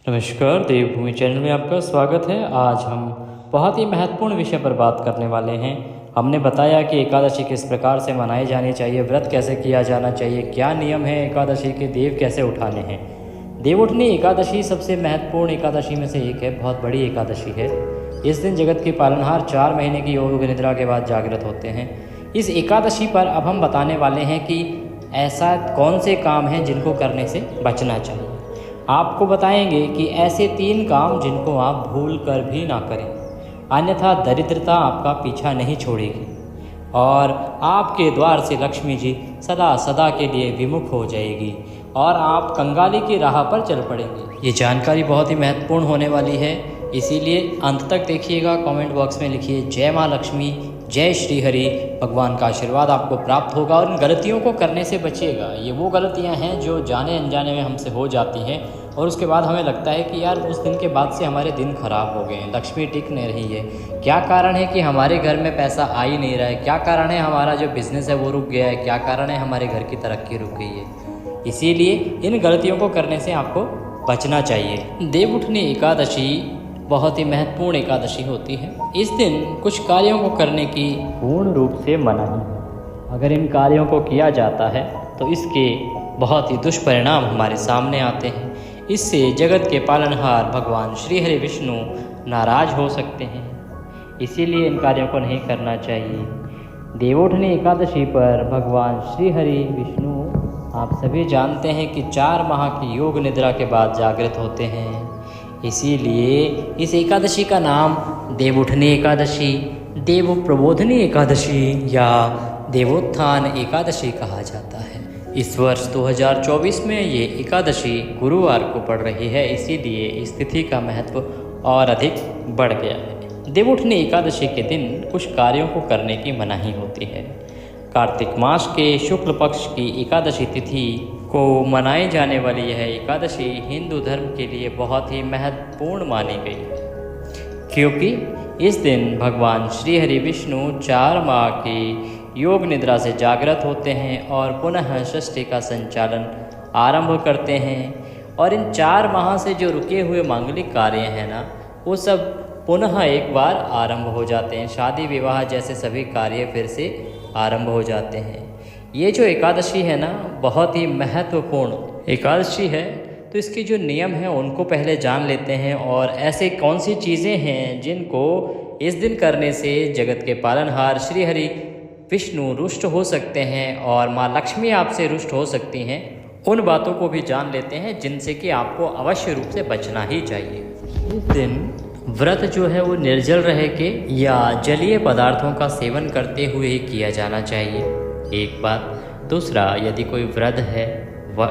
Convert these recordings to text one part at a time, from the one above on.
नमस्कार, देवभूमि चैनल में आपका स्वागत है। आज हम बहुत ही महत्वपूर्ण विषय पर बात करने वाले हैं। हमने बताया कि एकादशी किस प्रकार से मनाई जानी चाहिए, व्रत कैसे किया जाना चाहिए, क्या नियम है एकादशी के, देव कैसे उठाने हैं। देवउठनी एकादशी सबसे महत्वपूर्ण एकादशी में से एक है, बहुत बड़ी एकादशी है। इस दिन जगत के पालनहार 4 महीने की योग निद्रा के बाद जागृत होते हैं। इस एकादशी पर अब हम बताने वाले हैं कि ऐसा कौन से काम हैं जिनको करने से बचना चाहिए। आपको बताएंगे कि ऐसे 3 काम जिनको आप भूल कर भी ना करें, अन्यथा दरिद्रता आपका पीछा नहीं छोड़ेगी और आपके द्वार से लक्ष्मी जी सदा सदा के लिए विमुख हो जाएगी और आप कंगाली की राह पर चल पड़ेंगे। ये जानकारी बहुत ही महत्वपूर्ण होने वाली है, इसीलिए अंत तक देखिएगा। कमेंट बॉक्स में लिखिए जय माँ लक्ष्मी, जय श्री हरि। भगवान का आशीर्वाद आपको प्राप्त होगा और इन गलतियों को करने से बचिएगा। ये वो गलतियां हैं जो जाने अनजाने में हमसे हो जाती हैं और उसके बाद हमें लगता है कि यार उस दिन के बाद से हमारे दिन खराब हो गए हैं, लक्ष्मी टिक नहीं रही है। क्या कारण है कि हमारे घर में पैसा आ ही नहीं रहा है, क्या कारण है हमारा जो बिज़नेस है वो रुक गया है, क्या कारण है हमारे घर की तरक्की रुक गई है। इसीलिए इन गलतियों को करने से आपको बचना चाहिए। देवउठनी एकादशी बहुत ही महत्वपूर्ण एकादशी होती है। इस दिन कुछ कार्यों को करने की पूर्ण रूप से मनाही है। अगर इन कार्यों को किया जाता है तो इसके बहुत ही दुष्परिणाम हमारे सामने आते हैं। इससे जगत के पालनहार भगवान श्री हरि विष्णु नाराज हो सकते हैं, इसीलिए इन कार्यों को नहीं करना चाहिए। देवउठनी एकादशी पर भगवान श्री हरि विष्णु आप सभी जानते हैं कि 4 माह की योग निद्रा के बाद जागृत होते हैं। इसीलिए इस एकादशी का नाम देवउठनी एकादशी, देव प्रबोधनी एकादशी या देवोत्थान एकादशी कहा जाता है। इस वर्ष 2024 में ये एकादशी गुरुवार को पड़ रही है, इसीलिए इस तिथि का महत्व और अधिक बढ़ गया है। देवउठनी एकादशी के दिन कुछ कार्यों को करने की मनाही होती है। कार्तिक मास के शुक्ल पक्ष की एकादशी तिथि को मनाई जाने वाली यह एकादशी हिंदू धर्म के लिए बहुत ही महत्वपूर्ण मानी गई है, क्योंकि इस दिन भगवान श्री हरि विष्णु 4 माह की योग निद्रा से जागृत होते हैं और पुनः षष्ठी का संचालन आरंभ करते हैं। और इन 4 माह से जो रुके हुए मांगलिक कार्य हैं ना, वो सब पुनः एक बार आरंभ हो जाते हैं। शादी विवाह जैसे सभी कार्य फिर से आरंभ हो जाते हैं। ये जो एकादशी है ना, बहुत ही महत्वपूर्ण एकादशी है, तो इसके जो नियम हैं उनको पहले जान लेते हैं और ऐसे कौन सी चीज़ें हैं जिनको इस दिन करने से जगत के पालनहार श्री हरि विष्णु रुष्ट हो सकते हैं और माँ लक्ष्मी आपसे रुष्ट हो सकती हैं। उन बातों को भी जान लेते हैं जिनसे कि आपको अवश्य रूप से बचना ही चाहिए। इस दिन व्रत जो है वो निर्जल रह के या जलीय पदार्थों का सेवन करते हुए ही किया जाना चाहिए, एक बात। दूसरा, यदि कोई वृद्ध है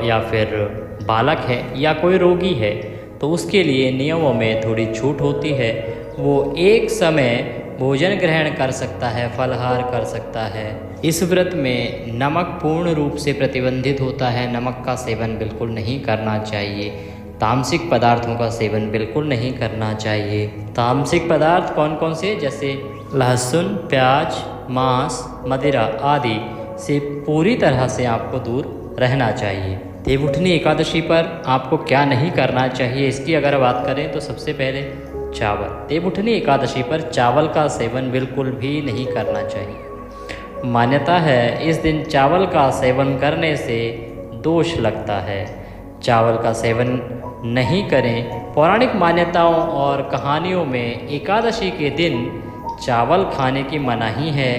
या फिर बालक है या कोई रोगी है तो उसके लिए नियमों में थोड़ी छूट होती है। वो एक समय भोजन ग्रहण कर सकता है, फलाहार कर सकता है। इस व्रत में नमक पूर्ण रूप से प्रतिबंधित होता है, नमक का सेवन बिल्कुल नहीं करना चाहिए। तामसिक पदार्थों का सेवन बिल्कुल नहीं करना चाहिए। तामसिक पदार्थ कौन कौन से, जैसे लहसुन, प्याज, मांस, मदिरा आदि से पूरी तरह से आपको दूर रहना चाहिए। देवउठनी एकादशी पर आपको क्या नहीं करना चाहिए, इसकी अगर बात करें तो सबसे पहले चावल। देवउठनी एकादशी पर चावल का सेवन बिल्कुल भी नहीं करना चाहिए। मान्यता है इस दिन चावल का सेवन करने से दोष लगता है, चावल का सेवन नहीं करें। पौराणिक मान्यताओं और कहानियों में एकादशी के दिन चावल खाने की मनाही है।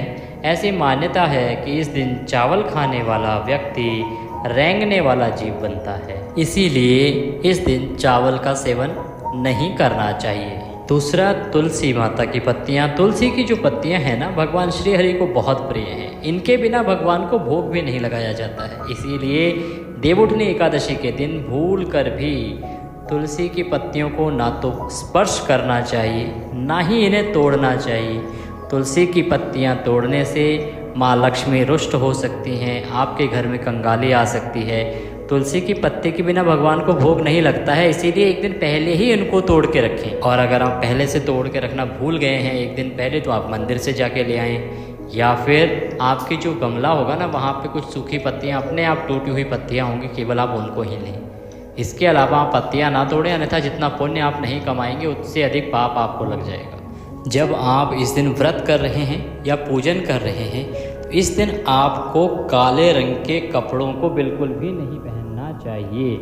ऐसी मान्यता है कि इस दिन चावल खाने वाला व्यक्ति रेंगने वाला जीव बनता है, इसीलिए इस दिन चावल का सेवन नहीं करना चाहिए। दूसरा, तुलसी माता की पत्तियाँ। तुलसी की जो पत्तियाँ हैं ना, भगवान श्री हरि को बहुत प्रिय हैं। इनके बिना भगवान को भोग भी नहीं लगाया जाता है, इसीलिए देवउठनी एकादशी के दिन भूल कर भी तुलसी की पत्तियों को ना तो स्पर्श करना चाहिए, ना ही इन्हें तोड़ना चाहिए। तुलसी की पत्तियाँ तोड़ने से माँ लक्ष्मी रुष्ट हो सकती हैं, आपके घर में कंगाली आ सकती है। तुलसी की पत्ते के बिना भगवान को भोग नहीं लगता है, इसीलिए एक दिन पहले ही इनको तोड़ के रखें। और अगर आप पहले से तोड़ के रखना भूल गए हैं एक दिन पहले, तो आप मंदिर से जाके ले आएँ, या फिर आपकी जो गमला होगा ना, वहाँ पे कुछ सूखी पत्तियाँ, अपने आप टूटी हुई पत्तियाँ होंगी, केवल आप उनको ही लें। इसके अलावा आप पत्तियाँ ना तोड़ें, अन्यथा जितना पुण्य आप नहीं कमाएंगे उससे अधिक पाप आपको लग जाएगा। जब आप इस दिन व्रत कर रहे हैं या पूजन कर रहे हैं तो इस दिन आपको काले रंग के कपड़ों को बिल्कुल भी नहीं पहनना चाहिए।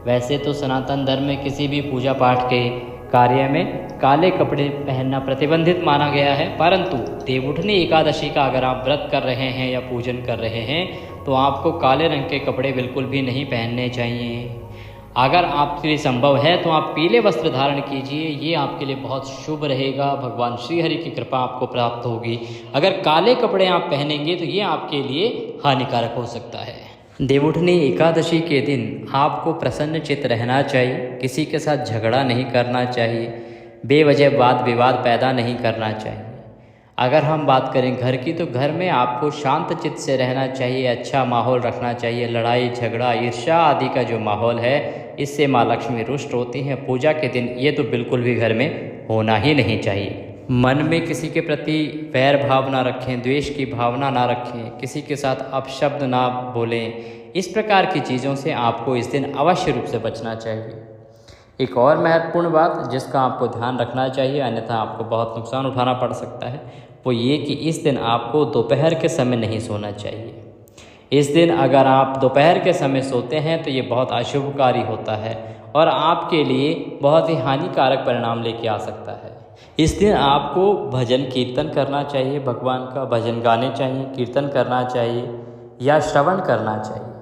वैसे तो सनातन धर्म में किसी भी पूजा पाठ के कार्य में काले कपड़े पहनना प्रतिबंधित माना गया है, परंतु देवउठनी एकादशी का अगर आप व्रत कर रहे हैं या पूजन कर रहे हैं तो आपको काले रंग के कपड़े बिल्कुल भी नहीं पहनने चाहिए। अगर आपके लिए संभव है तो आप पीले वस्त्र धारण कीजिए, ये आपके लिए बहुत शुभ रहेगा, भगवान श्री हरि की कृपा आपको प्राप्त होगी। अगर काले कपड़े आप पहनेंगे तो ये आपके लिए हानिकारक हो सकता है। देवउठनी एकादशी के दिन आपको प्रसन्न चित्त रहना चाहिए, किसी के साथ झगड़ा नहीं करना चाहिए, बेवजह वाद विवाद पैदा नहीं करना चाहिए। अगर हम बात करें घर की तो घर में आपको शांत चित्त से रहना चाहिए, अच्छा माहौल रखना चाहिए। लड़ाई झगड़ा ईर्ष्या आदि का जो माहौल है इससे माँ लक्ष्मी रुष्ट होती हैं। पूजा के दिन ये तो बिल्कुल भी घर में होना ही नहीं चाहिए। मन में किसी के प्रति वैर भाव ना रखें, द्वेष की भावना ना रखें, किसी के साथ अपशब्द ना बोलें। इस प्रकार की चीज़ों से आपको इस दिन अवश्य रूप से बचना चाहिए। एक और महत्वपूर्ण बात जिसका आपको ध्यान रखना चाहिए, अन्यथा आपको बहुत नुकसान उठाना पड़ सकता है, वो ये कि इस दिन आपको दोपहर के समय नहीं सोना चाहिए। इस दिन अगर आप दोपहर के समय सोते हैं तो ये बहुत अशुभकारी होता है और आपके लिए बहुत ही हानिकारक परिणाम लेके आ सकता है। इस दिन आपको भजन कीर्तन करना चाहिए, भगवान का भजन गाने चाहिए, कीर्तन करना चाहिए या श्रवण करना चाहिए।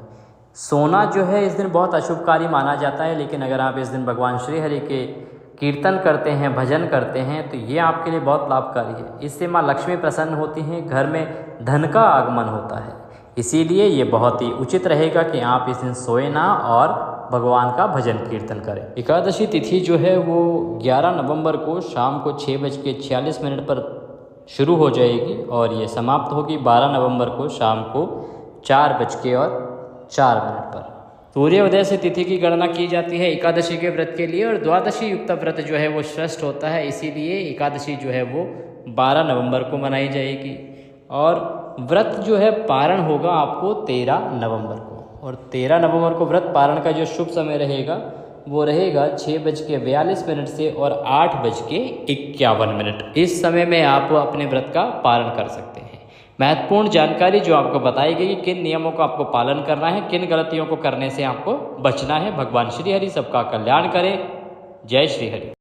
सोना जो है इस दिन बहुत अशुभकारी माना जाता है, लेकिन अगर आप इस दिन भगवान श्री हरि के कीर्तन करते हैं, भजन करते हैं तो ये आपके लिए बहुत लाभकारी है। इससे माँ लक्ष्मी प्रसन्न होती हैं, घर में धन का आगमन होता है। इसीलिए ये बहुत ही उचित रहेगा कि आप इस दिन सोए ना और भगवान का भजन कीर्तन करें। एकादशी तिथि जो है वो 11 नवंबर को शाम को 6:46 पर शुरू हो जाएगी और ये समाप्त होगी 12 नवंबर को शाम को 4:04 पर। सूर्योदय से तिथि की गणना की जाती है एकादशी के व्रत के लिए और द्वादशी युक्त व्रत जो है वो श्रेष्ठ होता है। इसीलिए एकादशी जो है वो 12 नवंबर को मनाई जाएगी और व्रत जो है पारण होगा आपको 13 नवंबर को। और 13 नवंबर को व्रत पारण का जो शुभ समय रहेगा वो रहेगा 6:42 से और 8:51। इस समय में आप अपने व्रत का पारण कर सकते हैं। महत्वपूर्ण जानकारी जो आपको बताई गई कि किन नियमों का आपको पालन करना है, किन गलतियों को करने से आपको बचना है। भगवान श्री हरि सबका कल्याण करें। जय श्री हरि।